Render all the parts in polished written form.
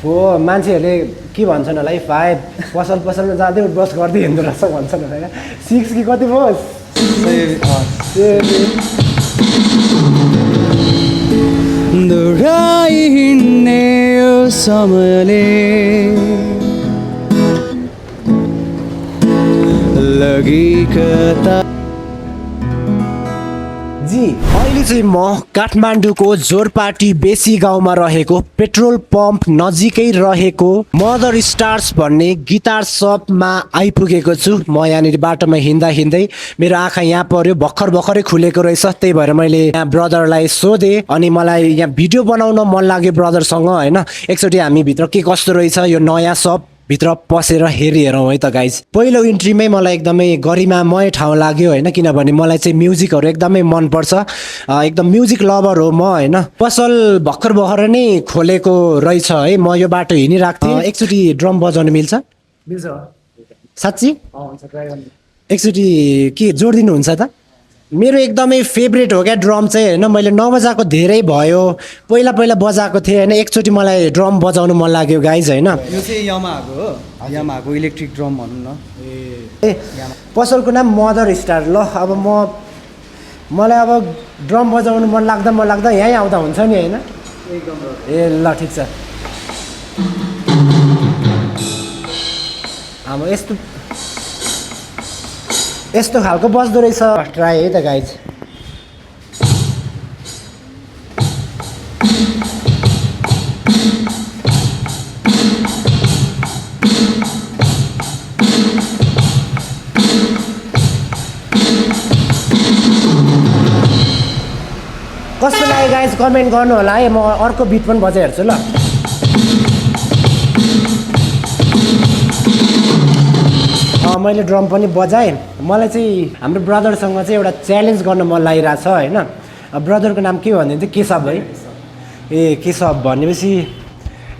हो मान्छेहरूले के भन्छन् होला है 5 पसलमा जाँदै उठबस गर्दै हिँड्दो रहेछ भन्छन् होला क्या 6 कि कति भयो दोहोऱ्याइ हिँड्ने यो समयले लगी कता जी अहिले चाहिँ म काठमाडौँको जोरपाटी बेसी गाउँमा रहेको पेट्रोल पम्प नजिकै रहेको मदर स्टार्स भन्ने गिटार सपमा आइपुगेको छु म यहाँनिर बाटोमा हिँड्दै मेरो आँखा यहाँ पर्यो भर्खरै खुलेको रहेछ त्यही भएर मैले यहाँ ब्रदरलाई सोधेँ अनि मलाई यहाँ भिडियो बनाउन मन लाग्यो ब्रदरसँग होइन एकचोटि हामी भित्र के कस्तो रहेछ यो नयाँ सप भित्र पसेर हेरौँ है त गाइज पहिलो इन्ट्रीमै मलाई एकदमै गरिमामय ठाउँ लाग्यो होइन किनभने मलाई चाहिँ म्युजिकहरू एकदमै मनपर्छ एकदम म्युजिक लभर हो म होइन पसल भर्खर नै खोलेको रहेछ है म यो बाटो हिँडिरहेको थिएँ एकचोटि ड्रम बजाउनु मिल्छ साँच्ची एकचोटि के जोडिदिनुहुन्छ त मेरो एकदमै फेभरेट हो क्या ड्रम चाहिँ होइन मैले नबजाएको धेरै भयो पहिला बजाएको थिएँ होइन एकचोटि मलाई ड्रम बजाउनु मन लाग्यो गाइज होइन यो चाहिँ यामाहाको हो यामाहाको इलेक्ट्रिक ड्रम भनौँ न ए पसलको नाम मदर स्टार ल अब मलाई अब ड्रम बजाउनु मन लाग्दा यहीँ आउँदा हुन्छ नि होइन ए ल ठिक छ अब यस्तो खालको बज्दो रहेछ ट्राई है त गाइज कस्तो लाग्यो गाइज कमेन्ट गर्नु होला है म अर्को बिट पनि बजाइहेर्छु ल मैले ड्रम पनि बजाएँ मलाई चाहिँ हाम्रो ब्रदरसँग चाहिँ एउटा च्यालेन्ज गर्न मन लागिरहेछ होइन ब्रदरको नाम के भनिदिन्छ केशव है ए केशव भनेपछि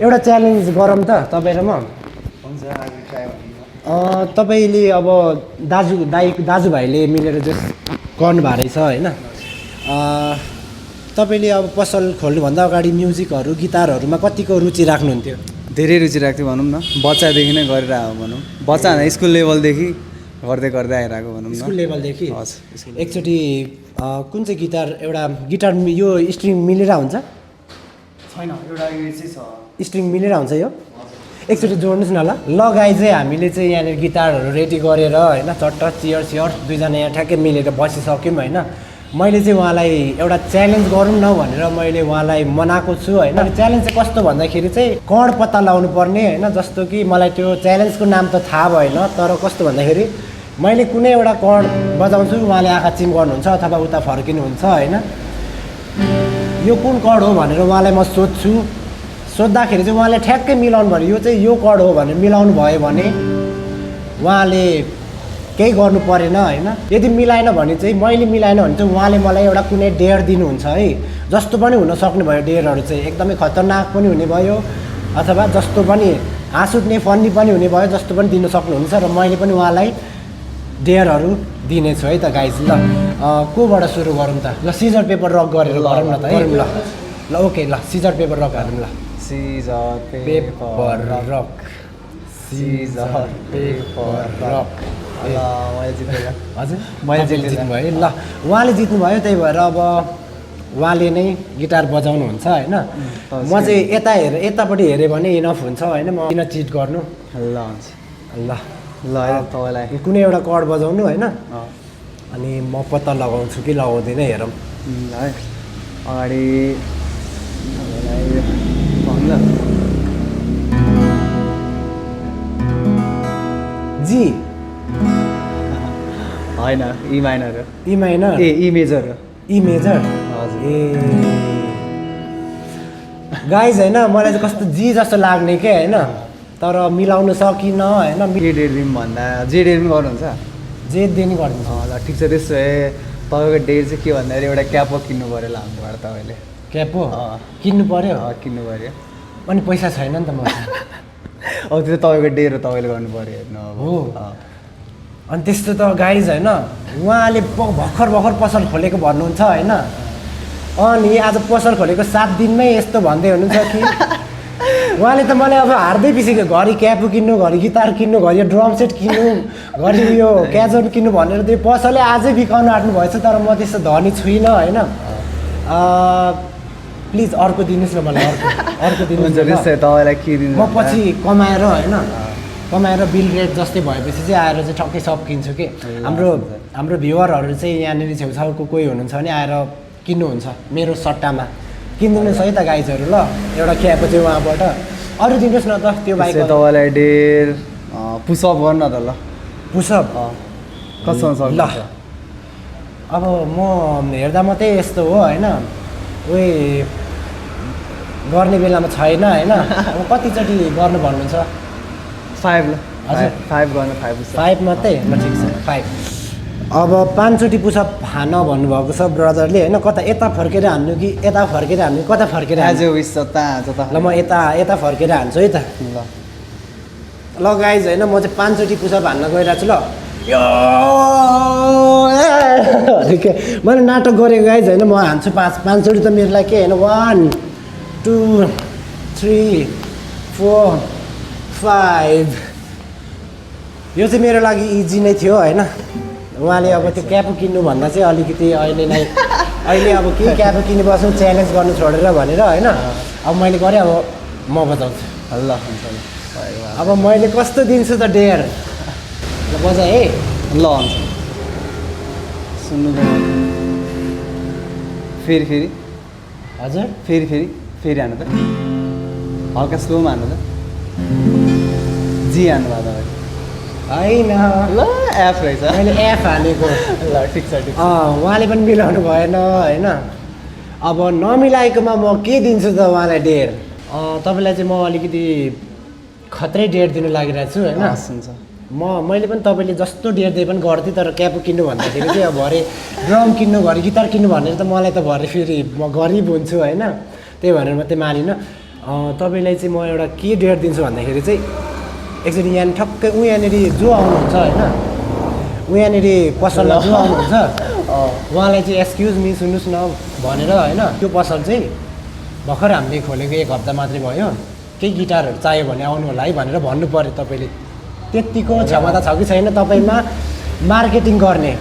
एउटा च्यालेन्ज गरौँ त तपाईँ र म तपाईँले अब दाजुभाइले मिलेर जस गर्नुभएको रहेछ होइन तपाईँले अब पसल खोल्नुभन्दा अगाडि म्युजिकहरू गिटारहरूमा कतिको रुचि राख्नुहुन्थ्यो धेरै रुचि राख्थ्यो भनौँ न बच्चादेखि नै गरिरहेको भनौँ बच्चा स्कुल लेभलदेखि गर्दै आइरहेको भनौँ न स्कुल लेभलदेखि हजुर एकचोटि कुन चाहिँ गिटार यो स्ट्रिङ मिलेर हुन्छ छैन एउटा यो चाहिँ छ स्ट्रिङ मिलेर हुन्छ यो एकचोटि जोड्नुहोस् न ल गाई चाहिँ हामीले चाहिँ यहाँनिर गिटारहरू रेडी गरेर होइन चट्ट चियर दुईजना यहाँ ठ्याक्कै मिलेर बसिसक्यौँ होइन मैले चाहिँ उहाँलाई एउटा च्यालेन्ज गरौँ न भनेर मैले उहाँलाई मनाएको छु होइन च्यालेन्ज चाहिँ कस्तो भन्दाखेरि चाहिँ कड पत्ता लगाउनु पर्ने होइन जस्तो कि मलाई त्यो च्यालेन्जको नाम त थाहा भएन तर कस्तो भन्दाखेरि मैले कुनै एउटा कड बजाउँछु उहाँले आँखा चिम गर्नुहुन्छ अथवा उता फर्किनुहुन्छ होइन यो कुन कड हो भनेर उहाँलाई म सोद्धाखेरि चाहिँ उहाँले ठ्याक्कै मिलाउनु भयो यो चाहिँ यो कड हो भनेर मिलाउनु भयो भने उहाँले केही गर्नु परेन होइन यदि मिलाएन भने चाहिँ मैले मिलाएन भने चाहिँ उहाँले मलाई एउटा कुनै डेयर दिनुहुन्छ है जस्तो पनि हुन सक्नुभयो डेयरहरू चाहिँ एकदमै खतरनाक पनि हुने भयो अथवा जस्तो पनि हाँस उठ्ने फन्नी पनि हुने भयो जस्तो पनि दिन सक्नुहुन्छ र मैले पनि उहाँलाई डेयरहरू दिनेछु है त गाइज ल कोबाट सुरु गरौँ त ल सिजर पेपर रक गरेर गरौँ न त है ल ओके ल सिजर पेपर रक हालौँ ल scissor paper rock scissor paper rock हजुर मैले जित्नुभयो ल उहाँले जित्नुभयो त्यही भएर अब उहाँले नै गिटार बजाउनुहुन्छ होइन म चाहिँ यतापट्टि हेऱ्यो भने इनफ हुन्छ होइन म किन चिट गर्नु ल ल ल तपाईँलाई कुनै एउटा कड बजाउनु होइन अनि म पत्ता लगाउँछु कि लगाउँदिनँ हेरौँ है अगाडि जी होइन ई माइनर ए ई मेजर हजुर ए गाइज होइन मलाई चाहिँ कस्तो जी जस्तो लाग्ने के होइन तर मिलाउनु सकिनँ होइन जेडेरिम भन्दा जेडेरिम गर्नुहुन्छ जेड नि गरिदिन्छ ल ठिक छ त्यसो भए तपाईँको डेट चाहिँ के भन्दाखेरि एउटा क्यापो किन्नु पऱ्यो ल हाम्रोबाट तपाईँले क्यापो किन्नु पऱ्यो किन्नु पऱ्यो अनि पैसा छैन नि त म अब त्यो तपाईँको डेर हो तपाईँले गर्नु पऱ्यो हेर्नु अब हो अनि त्यस्तो त गाइज होइन उहाँले भर्खर पसल खोलेको भन्नुहुन्छ होइन अनि आज पसल खोलेको 7 दिनमै यस्तो भन्दै हुनुहुन्छ कि उहाँले त मलाई अब हार्दै पिसेको घरि क्यापु किन्नु घरि गिटार किन्नु घरि यो ड्रम सेट किन्नु घरि यो क्याजन किन्नु भनेर त्यो पसलले अझै बिकाउनु आँट्नु भएछ तर म त्यस्तो धनी छुइनँ होइन प्लिज अर्को दिनुहोस् न मलाई अर्को दिनुहोस् न तपाईँलाई के दिनु म पछि कमाएर होइन कमाएर बिल रेट जस्तै भएपछि चाहिँ आएर चाहिँ ठक्कै सब किन्छु कि हाम्रो भ्युवरहरू चाहिँ यहाँनिर छेउछाउको कोही हुनुहुन्छ भने आएर किन्नुहुन्छ मेरो सट्टामा किनिदिनुहोस् है त गाइजहरू ल एउटा क्यापो चाहिँ उहाँबाट अरू दिनुहोस् न त त्यो बाइक तपाईँलाई डेढ पुसअप गर्नु न त ल पुसअप कसो ल अब म हेर्दा मात्रै यस्तो हो होइन उही गर्ने बेलामा छैन होइन अब कतिचोटि गर्नु भन्नुहुन्छ 5 ल हजुर 5 गर्न 5 5 मात्रै ल ठिक छ 5 अब 5 चोटि पुसअप हान भन्नुभएको छ ब्रदरले होइन कता यता फर्केर हान्नु कि यता फर्केर हान्नु कता फर्केर हान्नु ल म यता फर्केर हान्छु है त ल गाइज होइन म चाहिँ 5 चोटि पुसअप हान्न गइरहेको छु ल मैले नाटक गरेको गाइज होइन म हान्छु 5 चोटि त मेरो लागि के होइन 1 2 3 4 5 यो चाहिँ मेरो लागि इजी नै थियो होइन उहाँले अब त्यो क्यापो किन्नु भन्दा चाहिँ अलिकति अहिले अब केही क्यापो किन्नु बस्नु च्यालेन्ज गर्नु छोडेर भनेर होइन अब मैले गरेँ अब म बजाउँछु ल अब मैले कस्तो दिन्छु त डेयर ल बजाएँ है ल हुन्छ सुन्नु फेरि हजुर फेरि हान्नु त हल्का स्लोमा हान्नु त जी हान्नु भयो तपाईँ होइन ल एफ रहेछ मैले एफ हालेको ल ठिक छ उहाँले पनि मिलाउनु भएन होइन अब नमिलाएकोमा म के दिन्छु त उहाँलाई डेढ तपाईँलाई चाहिँ म अलिकति खत्रै डेढ दिनु लागिरहेको छु होइन हुन्छ मैले पनि तपाईँले जस्तो डेढ दिए पनि गर्थेँ तर क्यापो किन्नु भन्दाखेरि चाहिँ अब भरे ड्रम किन्नु घरि गिटार किन्नु भनेर त मलाई त भरे फेरि म गरिब हुन्छु होइन त्यही भनेर मात्रै मानिनँ तपाईँलाई चाहिँ म एउटा के डेढ दिन्छु भन्दाखेरि चाहिँ एकचोटि यहाँ ठक्कै यहाँनिर जो आउनुहुन्छ होइन यहाँनिर पसलमा जो आउनुहुन्छ उहाँलाई चाहिँ एक्सक्युज मी सुन्नुहोस् न भनेर होइन त्यो पसल चाहिँ भर्खर हामीले खोलेको 1 हप्ता मात्रै भयो केही गिटारहरू चाहियो भने आउनु होला है भनेर भन्नु पऱ्यो तपाईँले त्यतिको क्षमता छ कि छैन तपाईँमा मार्केटिङ गर्ने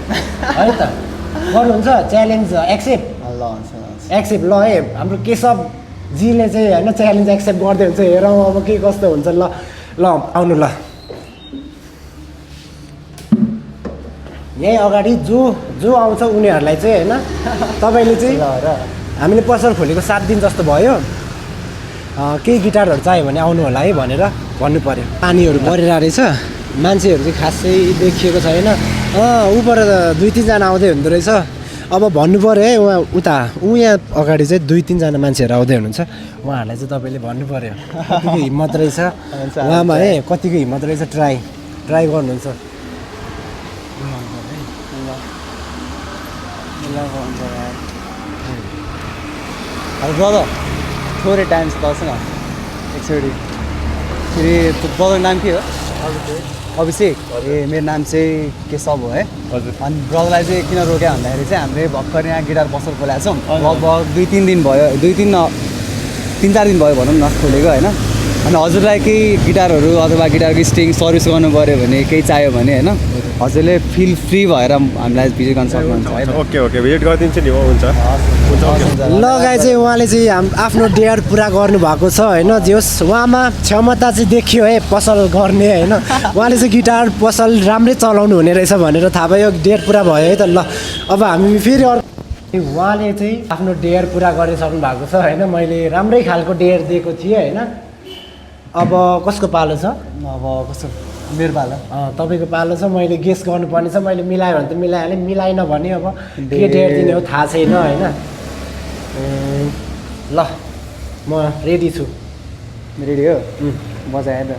है त गर्नुहुन्छ च्यालेन्ज एक्सेप्ट ल हुन्छ एक्सेप्ट ल है हाम्रो केशव जीले चाहिँ होइन च्यालेन्ज एक्सेप्ट गर्दै हुन्छ हेरौँ अब के कस्तो हुन्छ ल आउनु ल यहीँ अगाडि जो आउँछ उनीहरूलाई चाहिँ होइन तपाईँले चाहिँ हामीले पसल खोलेको 7 दिन जस्तो भयो केही गिटारहरू चाहियो भने आउनु होला है भनेर भन्नु पऱ्यो पानीहरू परेर रहेछ मान्छेहरू चाहिँ खासै देखिएको छैन ऊपर 2-3 जना आउँदै हुँदो रहेछ अब भन्नु पऱ्यो है यहाँ अगाडि चाहिँ 2-3 जना मान्छेहरू आउँदै हुनुहुन्छ उहाँहरूलाई चाहिँ तपाईँले भन्नु पऱ्यो कतिको हिम्मत रहेछ उहाँमा है कतिको हिम्मत रहेछ ट्राई गर्नुहुन्छ ब्रदर थोरै टाइम छ न एकचोटि फेरि ब्रदरको नाम के हो अभिषेक मेरो नाम चाहिँ केशव हो है हजुर अनि ब्रदरलाई चाहिँ किन रोक्यो भन्दाखेरि चाहिँ हामीले भर्खर यहाँ गिटार पसल खोलेको छौँ लगभग 2-3 दिन भयो 3-4 दिन भयो भनौँ न खोलेको होइन अनि हजुरलाई केही गिटारहरू अथवा गिटारको स्ट्रिङ सर्भिस गर्नु पऱ्यो भने केही चाहियो भने होइन हजुरले फिल फ्री भएर हामीलाई भिजिट गर्न सक्नुहुन्छ है ओके भिजिट गरिदिन्छु नि हुन्छ लगाए चाहिँ उहाँले चाहिँ आफ्नो डेयर पुरा गर्नुभएको छ होइन जे होस् उहाँमा क्षमता चाहिँ देखियो है पसल गर्ने होइन उहाँले चाहिँ गिटार पसल राम्रै चलाउनु हुने रहेछ भनेर थाहा भयो डेयर पुरा भयो है त ल अब हामी फेरि उहाँले चाहिँ आफ्नो डेयर पुरा गरिसक्नु भएको छ होइन मैले राम्रै खालको डेयर दिएको थिएँ होइन अब कसको पालो छ अब कस्तो मेरो पालो तपाईँको पालो छ मैले गेस गर्नुपर्ने छ मैले मिलायो भने त मिलाइहालेँ मिलाएन भने अब के डेयर दिने हो थाहा छैन होइन ल म रेडी छु रेडी हो बजाएँ त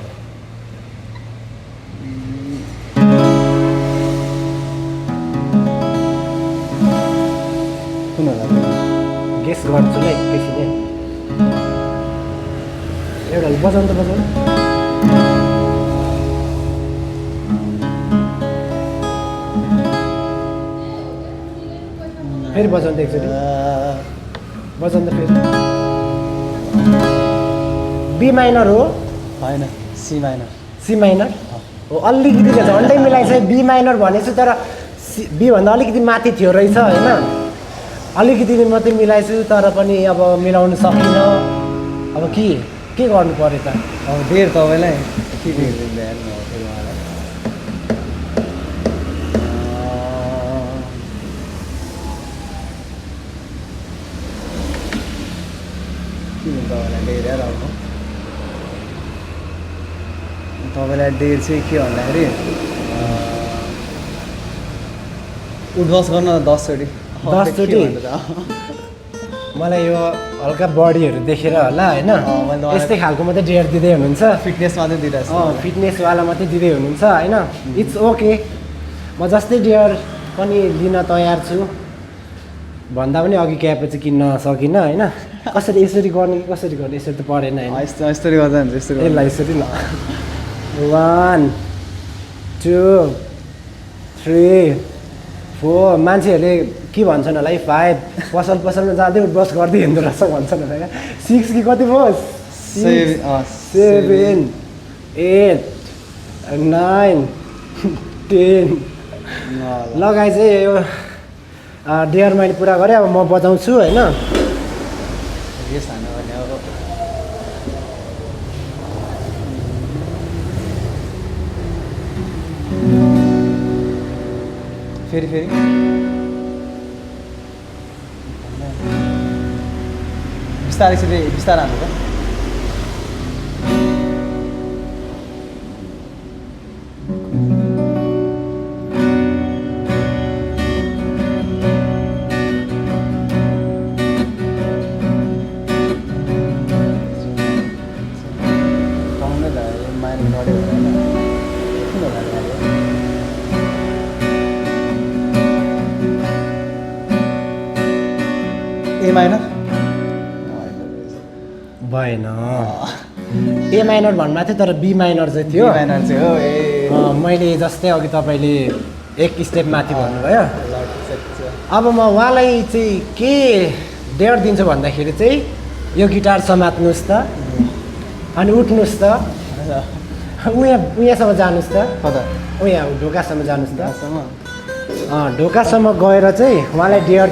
कुन होला गेस गर्छु ल एकैछिन एउटा बजाउनु त बजाउनु फेरि बजाउनु त एकचोटि बजाउनु त फेरि बी माइनर हो होइन सी माइनर सी माइनर हो अलिकति झन्डै मिलाएछ बी माइनर भनेछु तर बीभन्दा अलिकति माथि थियो रहेछ होइन अलिकति मात्रै मिलाएछु तर पनि अब मिलाउन सकिनँ अब के गर्नु पऱ्यो त अब डेढ तपाईँलाई के ल्याएर फेरि उहाँलाई के हुन्छ तपाईँलाई डेढ यार अब तपाईँलाई डेढ चाहिँ के भन्दाखेरि उठबस गर्न 10 चोटि 10 चोटि मलाई यो हल्का बडीहरू देखेर होला होइन मैले त यस्तै खालको मात्रै डेयर दिँदै हुनुहुन्छ फिटनेस मात्रै दिइरहेको फिटनेसवाला मात्रै दिँदै हुनुहुन्छ होइन इट्स ओके म जस्तै डेयर पनि लिन तयार छु भन्दा पनि अघि क्यापेची किन्न सकिनँ होइन कसरी यसरी गर्ने कि कसरी गर्ने यसरी त परेन होइन यस्तरी गर्दा हुन्छ यस्तो यसलाई यसरी ल 1 2 3 4 मान्छेहरूले के भन्छन् होला है 5 पसलमा जाँदै उठबस गर्दै हिँड्दो रहेछ भन्छन् होला क्या 6 कि कति भयो 7 8 9 10 लगाइ चाहिँ यो डेयर मैले पुरा गरेँ अब म बजाउँछु होइन यस हान्नु भने अब फेरि बिस्तारै बिस्तारै हान्नु त ए माइनर भएन ए माइनर भन्नु थियो तर बी माइनर चाहिँ थियो माइनर चाहिँ हो ए मैले जस्तै अघि तपाईँले एक स्टेप माथि भन्नुभयो अब म उहाँलाई चाहिँ के डेयर दिन्छु भन्दाखेरि चाहिँ यो गिटार समात्नुहोस् त अनि उठ्नुहोस् त उयाँसम्म जानुहोस् त कता उयाँ ढोकासम्म जानुहोस् त ढोकासम्म गएर चाहिँ उहाँलाई डेयर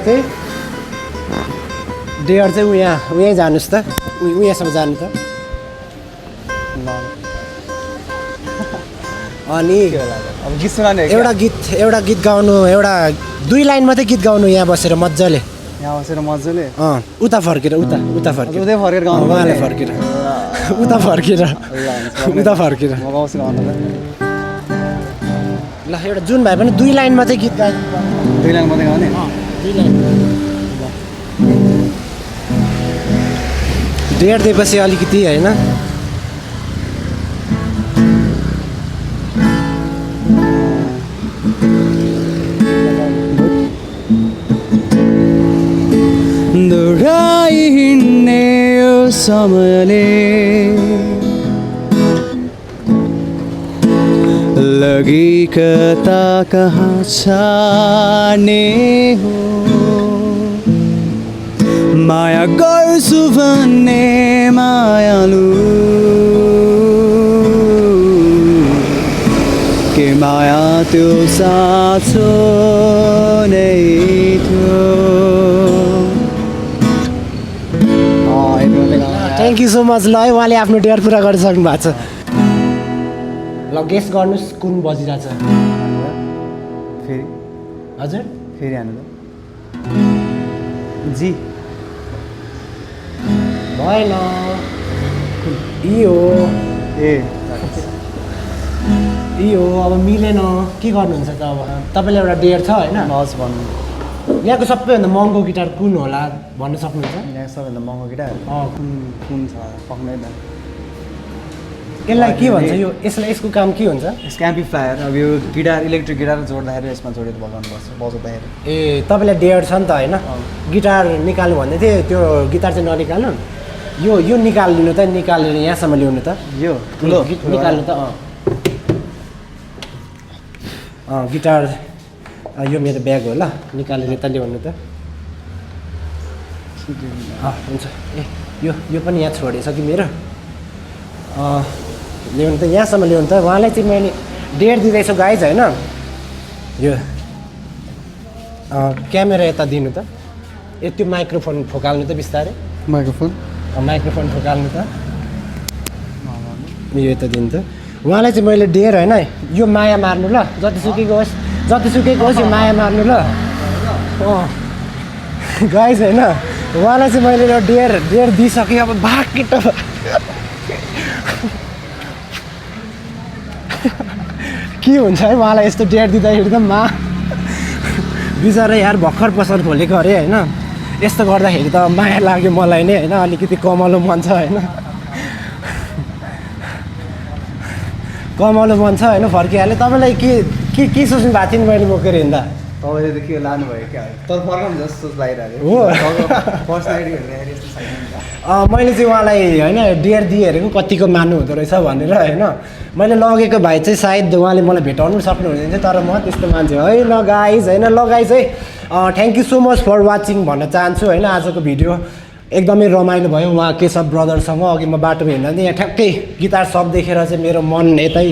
चाहिँ उयाँ जानुहोस् त उयाँसम्म जानु त अनि अब गीत सुनाउने एउटा गीत गाउनु एउटा 2 लाइन मात्रै गीत गाउनु यहाँ बसेर मजाले यहाँ बसेर मजाले उता फर्केर उता फर्केर उतै फर्केर गाउनु उहाँले फर्केर उता फर्केर म गाउँछु भन्नु ल एउटा जुन भए पनि 2 लाइन मात्रै गीत गाउनु 2 लाइन मात्रै गाउने 2 लाइन डेढ दिएपछि अलिकति होइन दोहोऱ्याइ हिँड्ने यो समयले लगी कता कहाँ छाने हो माया गर्छु भन्ने मायालु के माया त्यो साँचो नै थियो थ्याङ्क यू सो मच ल है उहाँले आफ्नो डेयर पुरा गरिसक्नु भएको छ ल गेस गर्नुहोस् कुन बजिरहेछ फेरि हजुर फेरि हान्नु जी भएन यी हो अब मिलेन के गर्नुहुन्छ त अब तपाईँले एउटा डेयर छ होइन हस् भन्नु यहाँको सबैभन्दा महँगो गिटार कुन होला भन्न सक्नुहुन्छ यहाँ सबैभन्दा महँगो गिटार कुन छ पक्नै त यसलाई के भन्छ यो यसको काम के हुन्छ यसको एम्प्लिफायर अब यो गिटार इलेक्ट्रिक गिटार जोड्दाखेरि यसमा जोडेर बजाउनुपर्छ बजाउँदाखेरि ए तपाईँलाई डेयर छ नि त होइन गिटार निकाल्नु भन्दै थिएँ त्यो गिटार चाहिँ ननिकाल्नु यो निकालिदिनु त निकालेर यहाँसम्म ल्याउनु त यो ठुलो निकाल्नु त गिटार यो मेरो ब्याग हो ल निकालेर यता ल्याउनु त हुन्छ ए यो पनि यहाँ छोडेछ कि मेरो ल्याउनु त यहाँसम्म ल्याउनु त उहाँलाई चाहिँ मैले डेढ दिँदैछु गाइज होइन यो क्यामेरा यता दिनु त त्यो माइक्रोफोन ठोकाल्नु त बिस्तारै माइक्रोफोन ठोकाल्नु त यो यता दिनु त उहाँलाई चाहिँ मैले डेढ होइन यो माया मार्नु ल जतिसुकैको होस् यो माया मार्नु ल गाइज होइन उहाँलाई चाहिँ मैले यो डेढ दिइसकेँ अब भाग केटो के हुन्छ है उहाँलाई यस्तो डेढ दिँदाखेरि त बिचरा यार भर्खर पसल खोलेको अरे होइन यस्तो गर्दाखेरि त माया लाग्यो मलाई नै होइन अलिकति कमाउनु मन छ होइन कमाउनु मन छ होइन फर्किहालेँ तपाईँलाई के सोच्नु भएको थियो नि मैले बोकेर हिँड्दा तपाईँले त के लानुभयो क्या तर फर्काउनु जस्तो सोच लागिरहेको हो पर्सनालिटी हेर्दाखेरि यस्तो छैन नि त मैले चाहिँ उहाँलाई होइन डेढ दिइहेरेको कतिको मान्नु हुँदो रहेछ भनेर होइन मैले लगेको भाइ चाहिँ सायद उहाँले मलाई भेटाउनु सक्नुहुँदैन थियो तर म त्यस्तो मान्छे है ल गाइज है thank you so much for watching भन्न चाहन्छु होइन आजको भिडियो एकदमै रमाइलो भयो उहाँ केशव ब्रदरसँग अघि म बाटोमा हिँड्दा चाहिँ यहाँ ठ्याक्कै गिटार सब देखेर चाहिँ मेरो मन यतै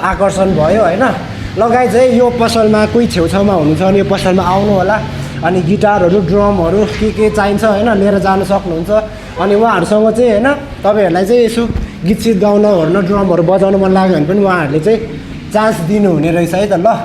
आकर्षण भयो होइन ल गाइज है यो पसलमा कोही छेउछाउमा हुनुहुन्छ भने यो पसलमा आउनु होला अनि गिटारहरू ड्रमहरू के चाहिन्छ होइन लिएर जानु सक्नुहुन्छ अनि उहाँहरूसँग चाहिँ होइन तपाईँहरूलाई चाहिँ यसो गीत सित गाउन ड्रमहरू बजाउनु मन लाग्यो भने पनि उहाँहरूले चाहिँ चान्स दिनुहुने रहेछ है त ल